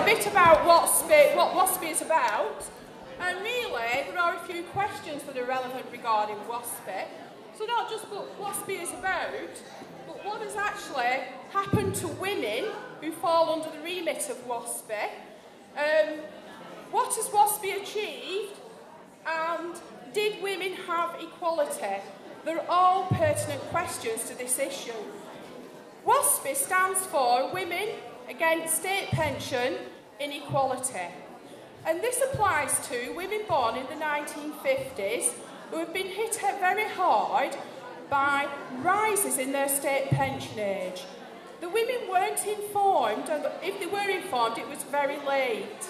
a bit about WASPI, what WASPI is about. And really, there are a few questions that are relevant regarding WASPI. So not just what WASPI is about, but what has actually happened to women who fall under the remit of WASPI. What has WASPI achieved? And did women have equality? They're all pertinent questions to this issue. WASPI stands for Women Against State Pension Inequality. And this applies to women born in the 1950s who have been hit very hard by rises in their state pension age. The women weren't informed, and if they were informed, it was very late.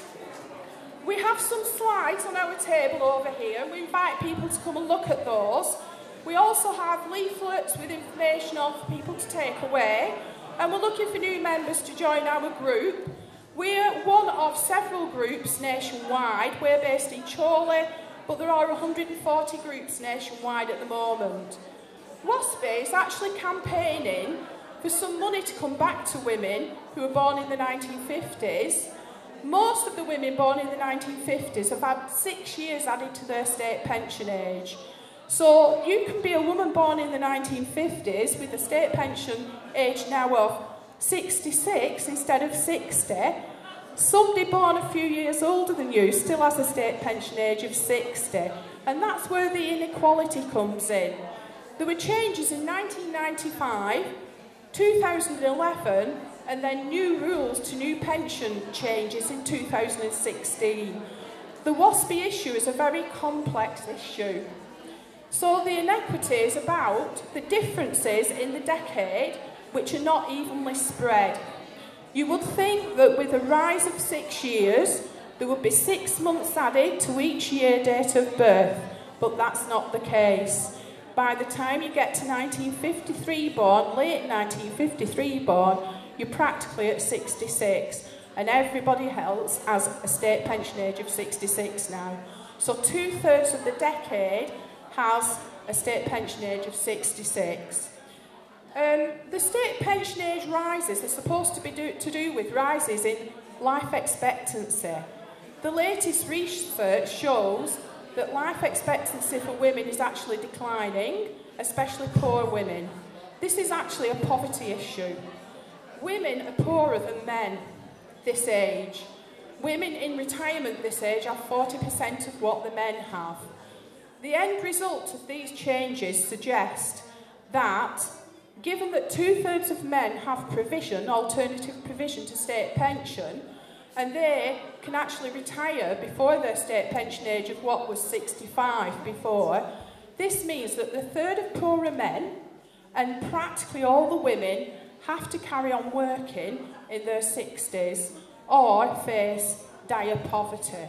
We have some slides on our table over here. We invite people to come and look at those. We also have leaflets with information on for people to take away. And we're looking for new members to join our group. We're one of several groups nationwide. We're based in Chorley, but there are 140 groups nationwide at the moment. WASPI is actually campaigning for some money to come back to women who were born in the 1950s. Most of the women born in the 1950s have had 6 years added to their state pension age. So you can be a woman born in the 1950s with a state pension age now of 66 instead of 60. Somebody born a few years older than you still has a state pension age of 60. And that's where the inequality comes in. There were changes in 1995, 2011, and then new rules to new pension changes in 2016. The WASPI issue is a very complex issue. So the inequity is about the differences in the decade which are not evenly spread. You would think that with a rise of 6 years, there would be 6 months added to each year date of birth, but that's not the case. By the time you get to 1953 born, late 1953 born, you're practically at 66, and everybody else has a state pension age of 66 now. So 2/3 of the decade has a state pension age of 66. The state pension age rises are supposed to be to do with rises in life expectancy. The latest research shows that life expectancy for women is actually declining, especially poor women. This is actually a poverty issue. Women are poorer than men this age. Women in retirement this age have 40% of what the men have. The end result of these changes suggest that, given that 2/3 of men have provision, alternative provision to state pension, and they can actually retire before their state pension age of what was 65 before, this means that the third of poorer men and practically all the women have to carry on working in their 60s or face dire poverty.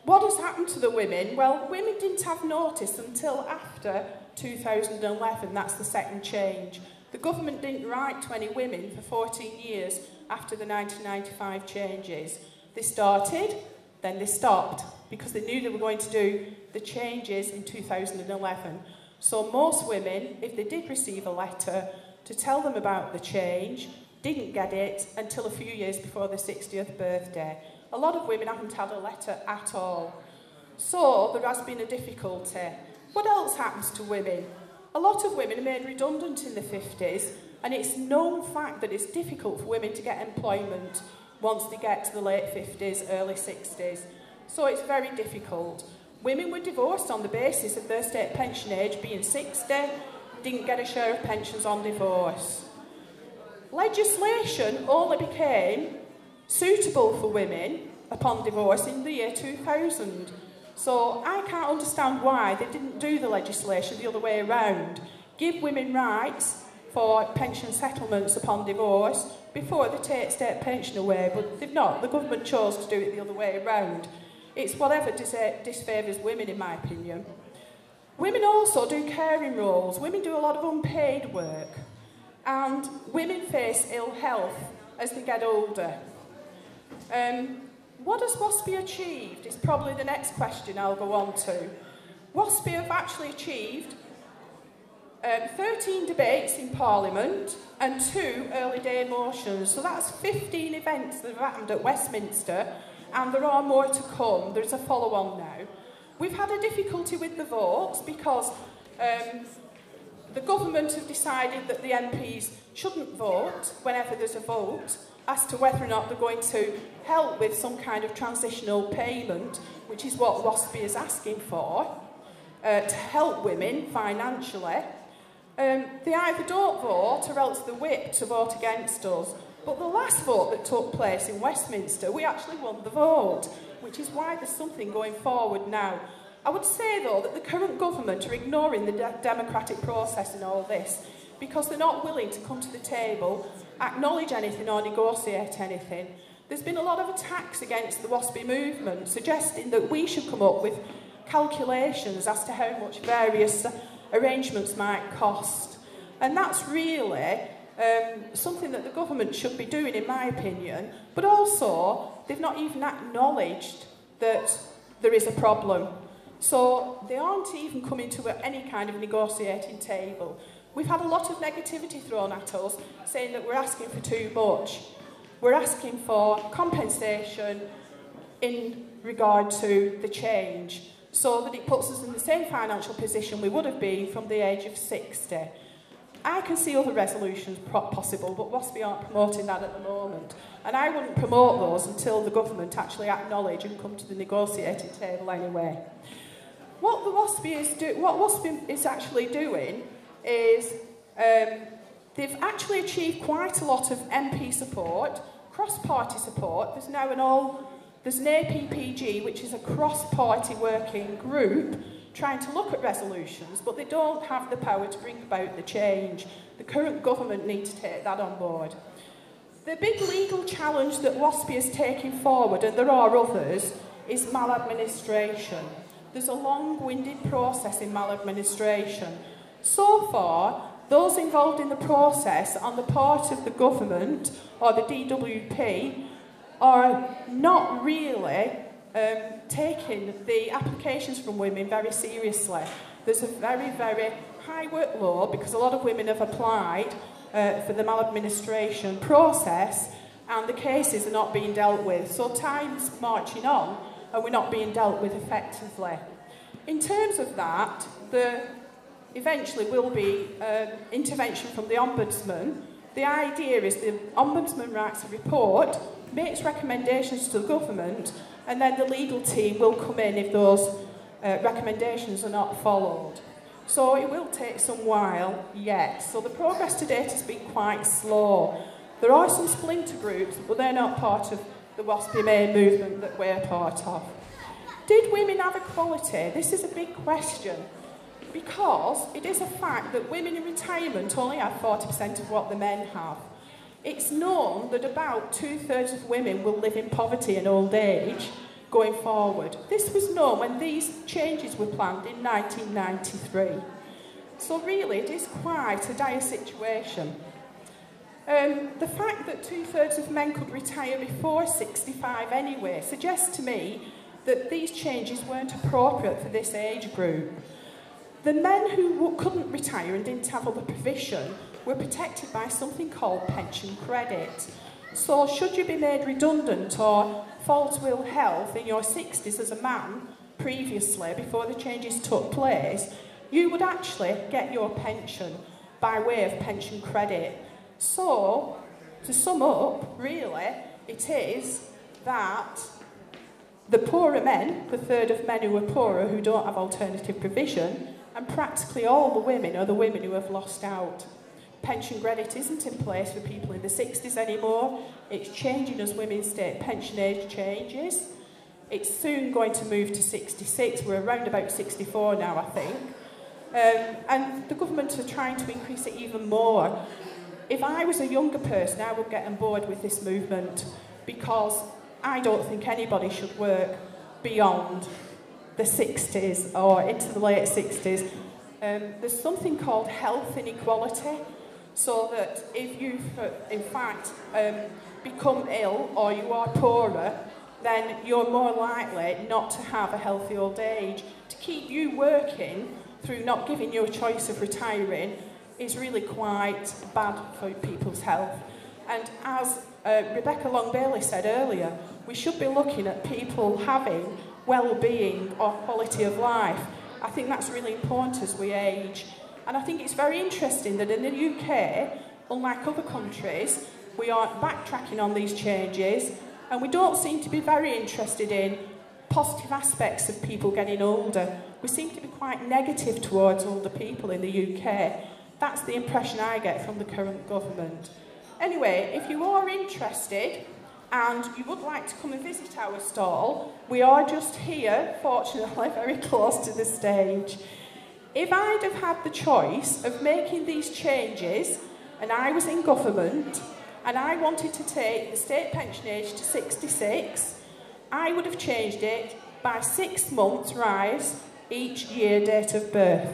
What has happened to the women? Well, women didn't have notice until after 2011. That's the second change. The government didn't write to any women for 14 years after the 1995 changes. They started, then they stopped, because they knew they were going to do the changes in 2011. So most women, if they did receive a letter to tell them about the change, didn't get it until a few years before their 60th birthday. A lot of women haven't had a letter at all. So there has been a difficulty. What else happens to women? A lot of women are made redundant in the 50s, and it's known fact that it's difficult for women to get employment once they get to the late 50s, early 60s. So it's very difficult. Women were divorced on the basis of their state pension age being 60, didn't get a share of pensions on divorce. Legislation only became suitable for women upon divorce in the year 2000. So I can't understand why they didn't do the legislation the other way around. Give women rights for pension settlements upon divorce before they take state pension away, but they've not. The government chose to do it the other way around. It's whatever disfavours women, in my opinion. Women also do caring roles. Women do a lot of unpaid work. And women face ill health as they get older. What has WASPI achieved is probably the next question I'll go on to. WASPI have actually achieved 13 debates in Parliament and 2 early day motions. So that's 15 events that have happened at Westminster, and there are more to come. There's a follow-on now. We've had a difficulty with the votes because the government have decided that the MPs shouldn't vote whenever there's a vote as to whether or not they're going to help with some kind of transitional payment, which is what WASPI is asking for, to help women financially. They either don't vote or else they're whipped to vote against us. But the last vote that took place in Westminster, we actually won the vote, which is why there's something going forward now. I would say, though, that the current government are ignoring the democratic process in all this because they're not willing to come to the table, acknowledge anything or negotiate anything. There's been a lot of attacks against the WASPI movement, suggesting that we should come up with calculations as to how much various arrangements might cost. And that's really something that the government should be doing, in my opinion, but also they've not even acknowledged that there is a problem. So they aren't even coming to any kind of negotiating table. We've had a lot of negativity thrown at us, saying that we're asking for too much. We're asking for compensation in regard to the change, so that it puts us in the same financial position we would have been from the age of 60. I can see other resolutions possible, but WASPI aren't promoting that at the moment. And I wouldn't promote those until the government actually acknowledge and come to the negotiating table anyway. What WASPI is actually doing is they've actually achieved quite a lot of MP support, cross-party support. There's now there's an APPG, which is a cross-party working group, trying to look at resolutions, but they don't have the power to bring about the change. The current government need to take that on board. The big legal challenge that WASPI is taking forward, and there are others, is maladministration. There's a long-winded process in maladministration. So far, those involved in the process on the part of the government or the DWP are not really taking the applications from women very seriously. There's a very, very high workload because a lot of women have applied for the maladministration process and the cases are not being dealt with. So time's marching on and we're not being dealt with effectively. In terms of that, there eventually will be intervention from the Ombudsman. The idea is the Ombudsman writes a report, makes recommendations to the government, and then the legal team will come in if those recommendations are not followed. So it will take some while yet. So the progress to date has been quite slow. There are some splinter groups, but they're not part of the WASPI main movement that we're part of. Did women have equality? This is a big question, because it is a fact that women in retirement only have 40% of what the men have. It's known that about 2/3 of women will live in poverty in old age going forward. This was known when these changes were planned in 1993. So really, it is quite a dire situation. The fact that 2/3 of men could retire before 65 anyway suggests to me that these changes weren't appropriate for this age group. The men who couldn't retire and didn't have other provision were protected by something called pension credit. So should you be made redundant or fall to ill health in your 60s as a man previously, before the changes took place, you would actually get your pension by way of pension credit. So, to sum up, really, it is that the poorer men, the third of men who are poorer, who don't have alternative provision, and practically all the women are the women who have lost out. Pension credit isn't in place for people in the 60s anymore. It's changing as women's state pension age changes. It's soon going to move to 66. We're around about 64 now, I think. And the government are trying to increase it even more. If I was a younger person, I would get on board with this movement, because I don't think anybody should work beyond the 60s or into the late 60s. There's something called health inequality, so that if you, in fact, become ill or you are poorer, then you're more likely not to have a healthy old age. To keep you working through not giving you a choice of retiring is really quite bad for people's health. And as Rebecca Long-Bailey said earlier, we should be looking at people having well-being or quality of life. I think that's really important as we age. And I think it's very interesting that in the UK, unlike other countries, we aren't backtracking on these changes, and we don't seem to be very interested in positive aspects of people getting older. We seem to be quite negative towards older people in the UK. That's the impression I get from the current government. Anyway, if you are interested and you would like to come and visit our stall, we are just here, fortunately, very close to the stage. If I'd have had the choice of making these changes, and I was in government, and I wanted to take the state pension age to 66, I would have changed it by 6 months rise each year date of birth.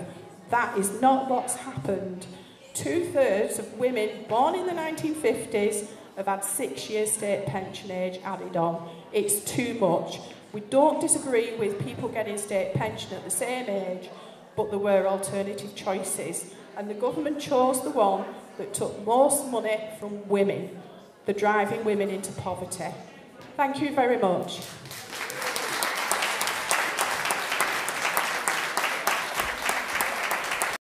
That is not what's happened. 2/3 of women born in the 1950s have had 6 years state pension age added on. It's too much. We don't disagree with people getting state pension at the same age, but there were alternative choices, and the government chose the one that took most money from women, the driving women into poverty. Thank you very much.